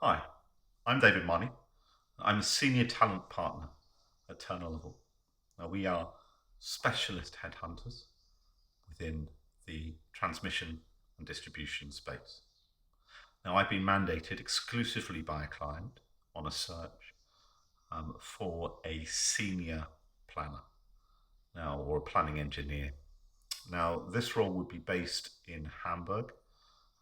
Hi, I'm David Marney. I'm a senior talent partner at Turner Level. Now, we are specialist headhunters within the transmission and distribution space. Now, I've been mandated exclusively by a client on a search for a senior planner now, or a planning engineer. Now, this role would be based in Hamburg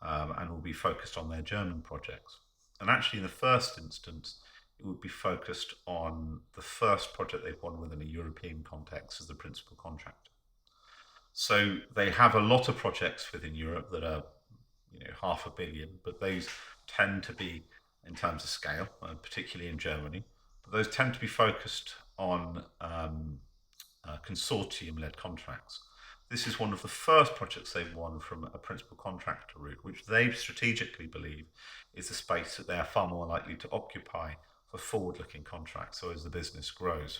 and will be focused on their German projects. And actually, in the first instance, it would be focused on the first project they've won within a European context as the principal contractor. So they have a lot of projects within Europe that are, 500 million, but those tend to be, in terms of scale, particularly in Germany, but those tend to be focused on consortium-led contracts. This is one of the first projects they've won from a principal contractor route, which they strategically believe is the space that they are far more likely to occupy for forward-looking contracts, so as the business grows.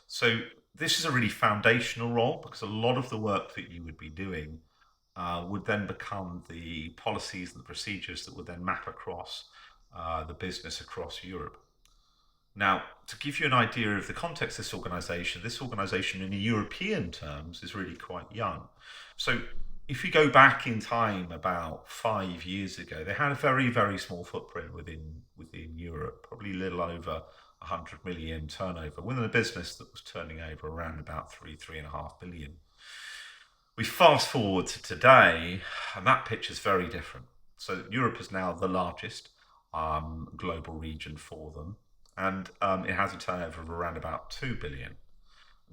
So this is a really foundational role because a lot of the work that you would be doing would then become the policies and the procedures that would then map across the business across Europe. Now, to give you an idea of the context of this organization in European terms is really quite young. So if you go back in time about 5 years ago, they had a very, very small footprint within Europe, probably a little over 100 million turnover, within a business that was turning over around about 3.5 billion. We fast forward to today, and that picture is very different. So Europe is now the largest global region for them, and it has a turnover of around about 2 billion.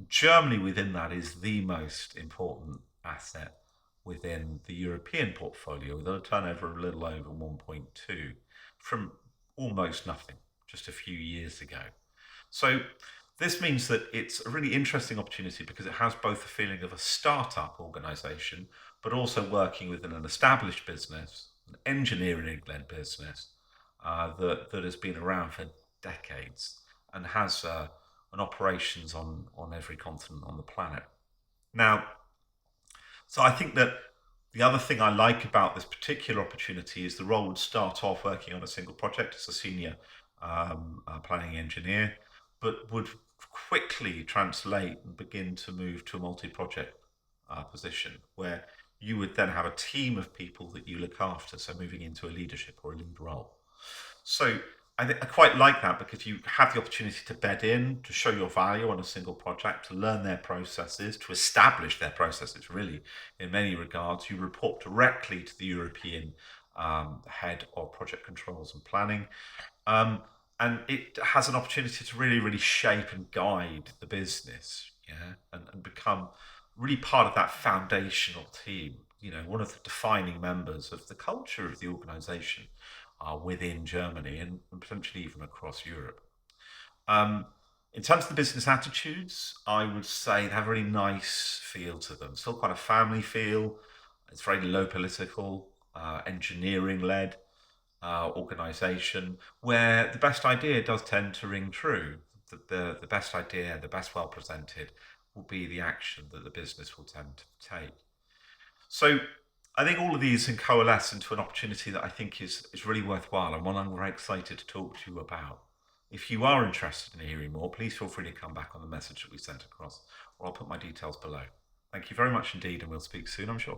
Germany within that is the most important asset within the European portfolio, with a turnover of a little over 1.2 from almost nothing just a few years ago. So this means that it's a really interesting opportunity because it has both the feeling of a startup organization, but also working within an established business, an engineering-led business that has been around for decades and has an operations on every continent on the planet. Now, so I think that the other thing I like about this particular opportunity is the role would start off working on a single project as a senior planning engineer, but would quickly translate and begin to move to a multi-project position where you would then have a team of people that you look after, so moving into a leadership or a lead role. So I quite like that because you have the opportunity to bed in, to show your value on a single project, to learn their processes, to establish their processes, really, in many regards. You report directly to the European head of project controls and planning. And it has an opportunity to really, really shape and guide the business, yeah, and become really part of that foundational team, one of the defining members of the culture of the organization within Germany and potentially even across Europe. In terms of the business attitudes, I would say they have a really nice feel to them. Still quite a family feel. It's very low political, engineering led organization where the best idea does tend to ring true. The best idea, the best well presented, will be the action that the business will tend to take. So I think all of these can coalesce into an opportunity that I think is really worthwhile and one I'm very excited to talk to you about. If you are interested in hearing more, please feel free to come back on the message that we sent across, or I'll put my details below. Thank you very much indeed, and we'll speak soon, I'm sure.